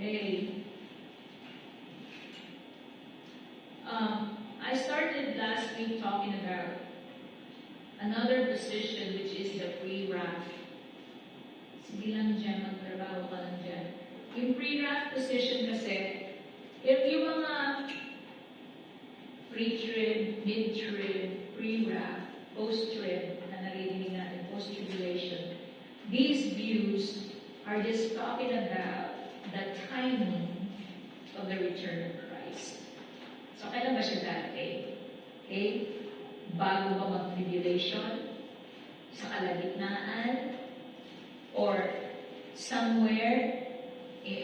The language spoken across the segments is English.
Okay. I started last week talking about another position, which is the pre-wrath. Sige lang dyan, magtrabaho ka lang dyan. Yung pre-wrath position kasi, yung mga pre-trib, mid-trib, pre-wrath, post-trib, na narinig natin, post-tribulation, these views are just talking about the timing of the return of Christ. So, kailan ba siya darating? Okay? Bago ba mag-tribulation? Sa kalagitnaan? Or somewhere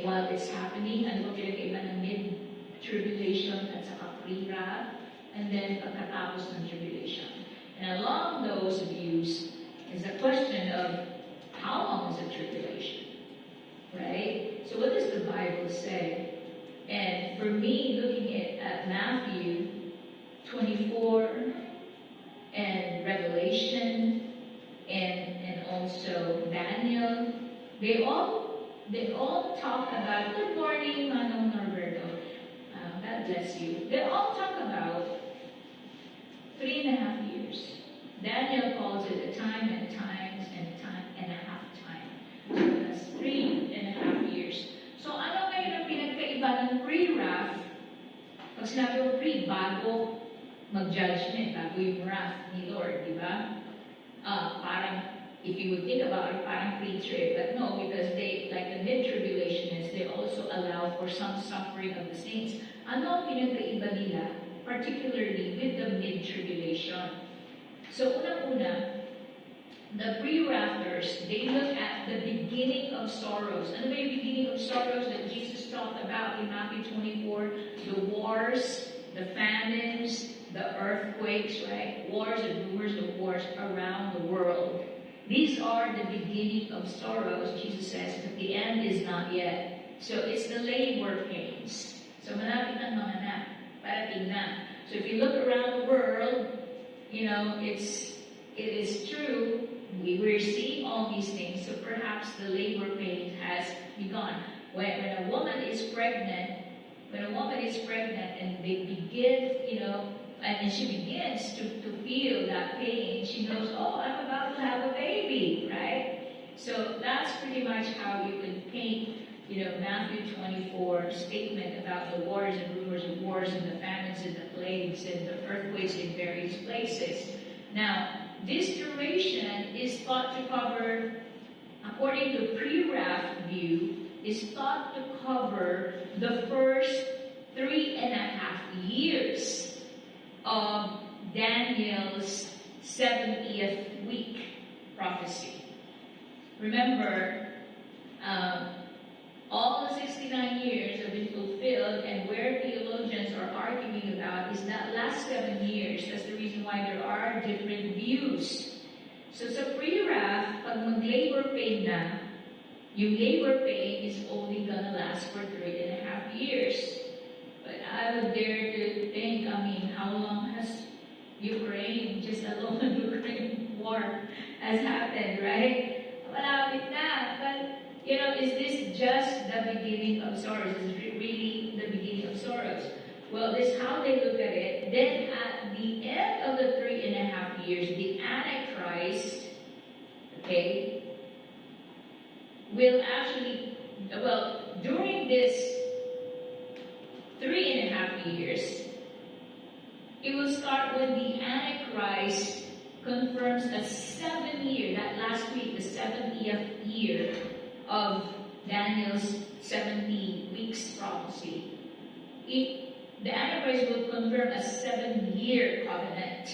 while it's happening? Ano ba pinag-iba ng mid-tribulation at saka pre-wrath? And then pagkatapos ng tribulation. And along those views is the question of how long is the tribulation? Right? So what does the Bible say? And for me, looking at Matthew 24 and Revelation and also Daniel, they all talk about, good morning, Manong Norberto. God bless you. They all talk about 3.5 years. Daniel calls it a time and times and time and a half time. So that's 3.5 years. So ano ngayon ang pinagkaiba ng pre-wrath? Pag sinabi mo pre, bago mag-judgment, bago yung wrath ni Lord, di ba? Parang, if you would think about it, parang pre-trib. But no, because they, like the mid-tribulationists, they also allow for some suffering of the saints. Ano ang pinagkaiba nila? Particularly with the mid-tribulation. So, unang-una, the pre-wrathers, they look at the beginning of sorrows. Ano ba yung beginning of sorrows that Jesus talked about in Matthew 24? The wars, the famines, the earthquakes, right? Wars and rumors of wars around the world. These are the beginning of sorrows, Jesus says, but the end is not yet. So, it's the labor pains. So, malapit ang mga anak. Parating na. So, if you look around the world, you know, it is true, we're seeing all these things, so perhaps the labor pain has begun. When a woman is pregnant, and they begin, you know, and she begins to feel that pain, she knows, oh, I'm about to have a baby, right? So that's pretty much how you can paint, you know, Matthew 24 statement about the wars and rumors of wars and the famines and the plagues and the earthquakes in various places. Now, this duration is thought to cover, according to pre-wrath view, is thought to cover the first 3.5 years of Daniel's 70th week prophecy. Remember, all the 69 years have been fulfilled, and where theologians are arguing about is that last 7 years. That's the reason why there are different views. So sa pre-wrath, pag mag-labor pain na, yung labor pain is only gonna last for 3.5 years. But I would dare to think, I mean, how long has Ukraine, just alone Ukraine war has happened, right? Malapit na. But, you know, is this just the beginning of sorrows? Is it really the beginning of sorrows? Well, this is how they look at it. Then at the end of the 3.5 years, the Antichrist, okay, will actually, well, during this 3.5 years, it will start when the Antichrist confirms a 7-year, that last week, the 70th year of Daniel's 70 weeks prophecy. The Antichrist will confirm a 7-year covenant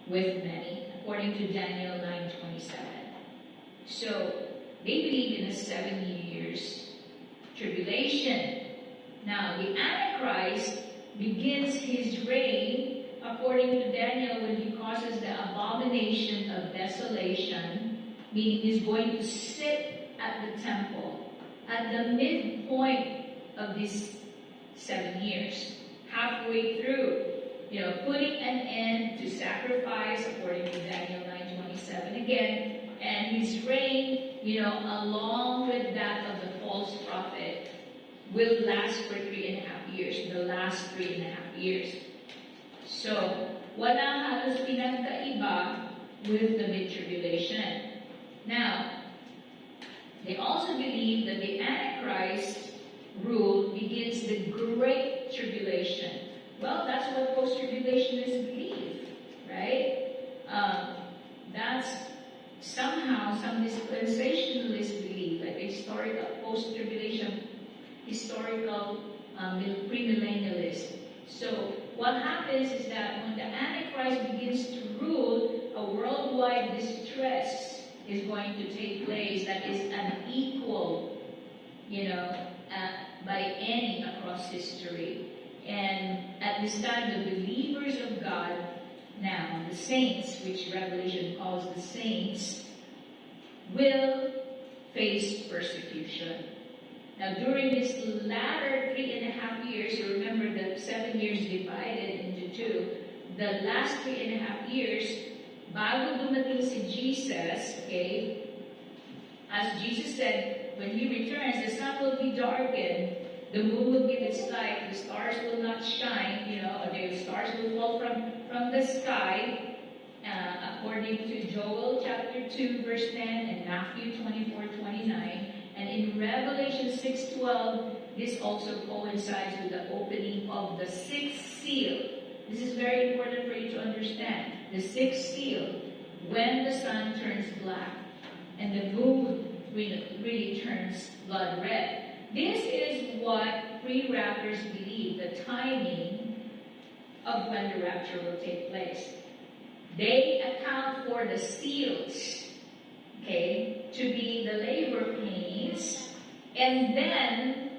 with many, according to Daniel 9:27. So, they believe in a 7 years tribulation. Now, the Antichrist begins his reign, according to Daniel, when he causes the abomination of desolation, meaning he's going to sit at the temple at the midpoint of these 7 years, halfway through, you know, putting an end to sacrifice, according to Daniel 9:27 again, and his reign, you know, along with that of the false prophet, will last for 3.5 years, the last 3.5 years. So, wala halos pinagkaiba with the mid-tribulation. Now, they also believe that the Antichrist rule begins the Great Tribulation. Well, that's what post-tribulationists believe, right? That's somehow some dispensationalists believe, like historical post-tribulation, historical premillennialists. So what happens is that when the Antichrist begins to rule, a worldwide distress is going to take place that is unequal, by any across history. And at this time, the believers of God, now the saints, which Revelation calls the saints, will face persecution. Now, during this latter 3.5 years, you remember the 7 years divided into two, the last 3.5 years, bago dumating si Jesus, okay, as Jesus said, when He returns, the sun will be darkened, the moon will give its light, the stars will not shine, the stars will fall from the sky, according to Joel chapter 2, verse 10, and Matthew 24:29. And in Revelation 6:12, this also coincides with the opening of the sixth seal. This is very important for you to understand. The sixth seal, when the sun turns black and the moon really turns blood red. This is what pre-rappers believe, the timing of when the rapture will take place. They account for the seals, okay, to be the labor pains, and then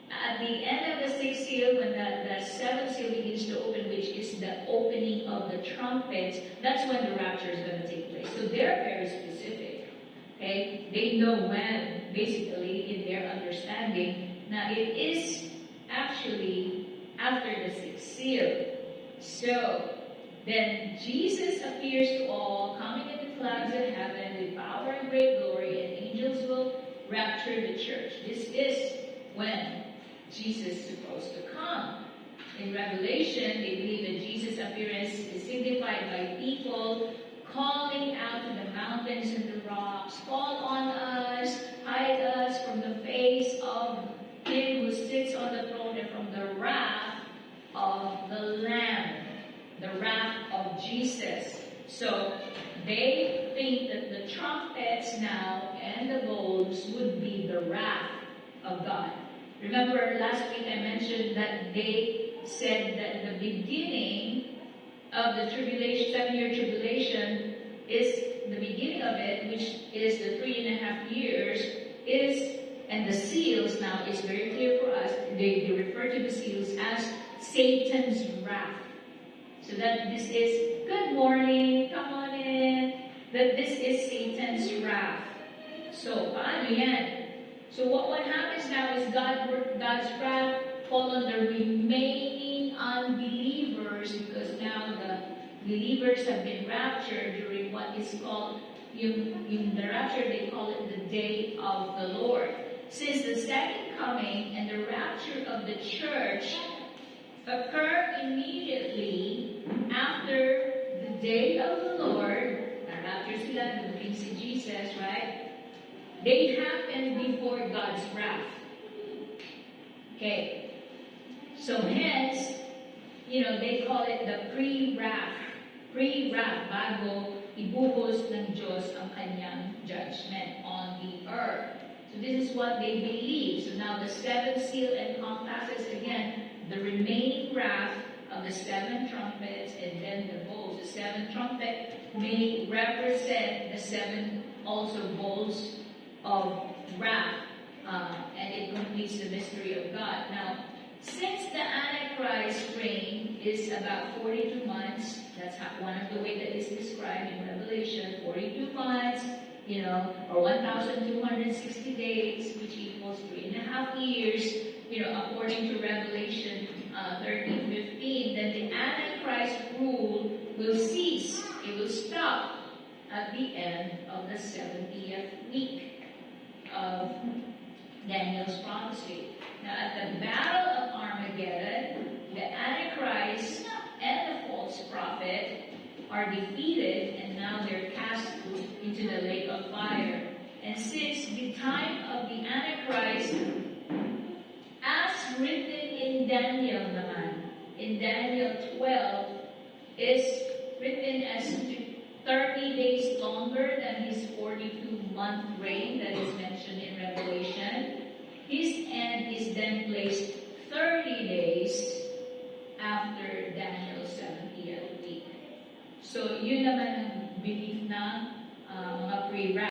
at the end of the sixth seal, when the seventh seal begins to open, which is the opening of the trumpets, that's when the rapture is going to take place. So they're very specific, okay? They know when, basically, in their understanding. Now, it is actually after the sixth seal. So, then Jesus appears to all, coming in the clouds of heaven with power and great glory, and angels will rapture the church. This is when Jesus is supposed to come. In Revelation, they believe that Jesus' appearance is signified by people calling out to the mountains and the rocks, fall on us, hide us from the face of Him who sits on the throne and from the wrath of the Lamb. The wrath of Jesus. So they think that the trumpets now and the bowls would be the wrath of God. Remember last week I mentioned that they said that the beginning of the tribulation, 7-year tribulation, is the beginning of it, which is the 3.5 years, and the seals now is very clear for us. They refer to the seals as Satan's wrath. So that this is, good morning, come on in, that this is Satan's wrath. So, paano yan? So what happens now is God's wrath fall on the remaining unbelievers, because now the believers have been raptured during what is called, in the rapture they call it the day of the Lord. Since the second coming and the rapture of the church occur immediately after the day of the Lord, rapture sila, dumating si Jesus, right? They happen before God's wrath. Okay. So hence, they call it the pre-wrath. Pre-wrath, bago ibuhos ng Diyos ang kanyang judgment on the earth. So this is what they believe. So now the seventh seal encompasses again the remaining wrath of the 7 trumpets and then the bowls. The 7th trumpet may represent the 7 also bowls of wrath, and it completes the mystery of God. Now, since the Antichrist reign is about 42 months, that's one of the way that is described in Revelation, 42 months, or 1,260 days, which equals 3.5 years, according to Revelation 13:15, then the Antichrist rule will cease. It will stop at the end of the 70th week of Daniel's prophecy. Now, at are defeated, and now they're cast into the lake of fire. And since the time of the Antichrist, as written in Daniel naman, in Daniel 12, is written as 30 days longer than his 42-month reign that is mentioned in Revelation. His end is then placed 30 days after Daniel's 70th week. So, yun naman ang belief ng mga pre-rapture.